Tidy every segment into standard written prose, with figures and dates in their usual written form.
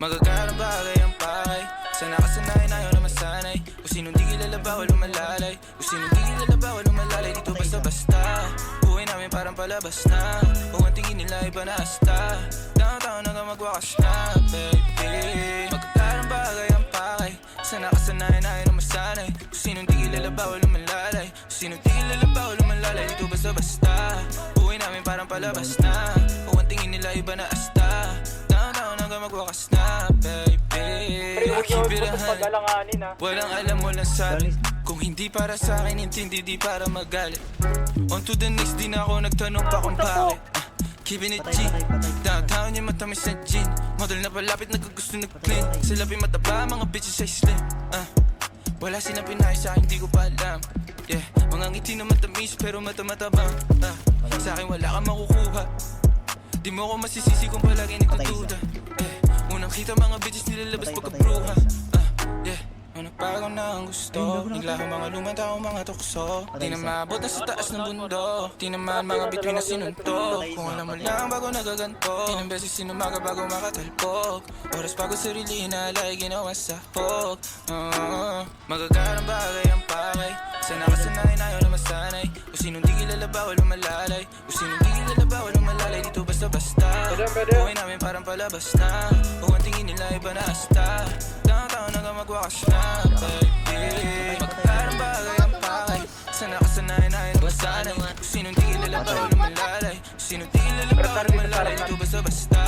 Magagarang bagay ang pakay. Sa nakasanayan ayaw na masanay. Kung sinong di kilala bawal umalalay. Kung sinong di kilala bawal umalalay. Dito basta-basta buhay namin parang palabas na. Kung ang tingin nila iba na asta. Downtown hanggang magwakas na, baby. Magagarang bagay ang pakay. Sa nakasanayan ayaw na masanay. Kung sinong di kilala bawal umalalay. Kung sinong di kilala bawal umalalay. Dito basta-basta buhay namin parang palabas na. Kung ang tingin nila iba na asta. Downtown hanggang magwakas na, baby. Keep it 100. Walang alam mo lang sabi. Kung hindi para sa akin, intindi di para magalit. On to the next, di na ako nagtanong pa kung bakit. Keeping it G. Downtown yung matamis na gin. Model na palapit, nagkagusto nag-clean. Sa labi mataba, mga bitches ay slim. Wala silang pinay sa akin, di ko pa alam. Yeah, mga ngiti na matamis pero mata-matabang. Sa akin wala kang makukuha. Di mo ako masisisi kung palagi nagtutuda. Unang kita mga bitches nilalabas pagkabruha. Yeah, nagbago na ang gusto. Naglaho mga lumang tao, mga tukso. Di na maabot na sa taas ng mundo. Di naman mga bituin na sinuntok. Kung alam mo lang bago nagaganto. Ilang beses sinumaga bago makatalpok. Oras bago sarili inalay, ginawa sa hok. Magagarang bagay ang pakay. Sa nakasanayan ayaw na masanay. Kung sinong di kilala bawal umalalay. Kung sinong di kilala bawal umalalay. Dito basta-basta buhay namin parang palabas na. Kung ang tingin nila iba na asta. Downtown hanggang magwakas na, baby. Magagarang bagay ang pakay. Sa nakasanayan ayaw na masanay. Kung sinong di kilala bawal umalalay. Kung sinong di kilala bawal umalalay. Dito basta-basta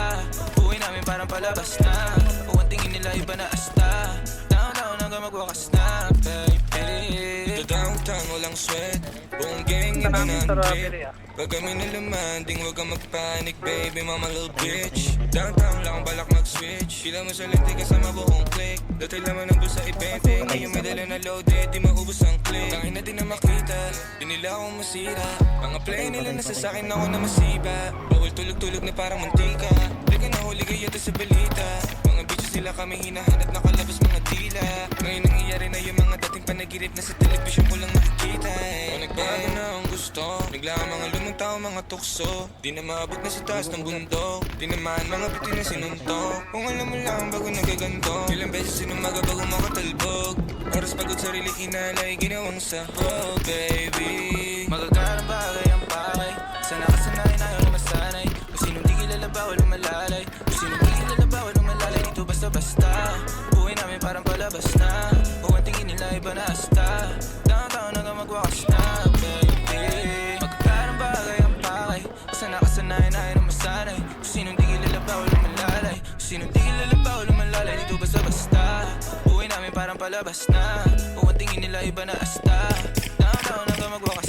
buhay namin parang palabas na. Kung ang tingin nila iba na asta. Downtown hanggang magwakas na, baby. Downtown walang sweat. Buong gang iba na ang trip. Pag kami nalamanding huwag kang magpanik, baby, mama little bitch. Downtown lang ang balak mag-switch. Sila mo sa lente kasama buong click. Dati laman ang bulsa ipente. Ngayon may dala na loaded, di maubos ang click. Tangin na din na makita, di nila akong masira. Mga play nila nasa sakin ako na masiba. Bawal tulog-tulog na parang mantika. Di ka nahuli kayo sa balita. Mga bitches nila kami hinahanap, nakalabas mga tila. Ngayon nangyayari na yung mga dating panaginip na sa television ko lang nakikita. Kung nagbago na ang gusto, naglaan mga lumang tao, mga tukso. Di na maabot na sa taas ng bundok. Di naman mga bitin na sinuntok. Kung alam mo lang bago nagaganto. Ilang beses sinumaga bago makatalbog. Oras pagod sarili inalay, ginawang sahog, baby. Magagarang bagay ang pakay. Sa nakasanayan ayaw na masanay. Kung sinong di kilala bawal umalalay. Kung sinong di kilala bawal umalalay. Dito basta-basta buhay namin parang palabas na. Kung ang tingin nila iba na asta. Downtown hanggang magwakas na, baby. Magagarang bagay ang pakay. Sa nakasanayan ayaw na masanay. Kung sinong di kilala bawal umalalay. Kung sinong di kilala bawal umalalay. Dito basta-basta buhay namin parang palabas na. Kung ang tingin nila iba na asta. Downtown hanggang magwakas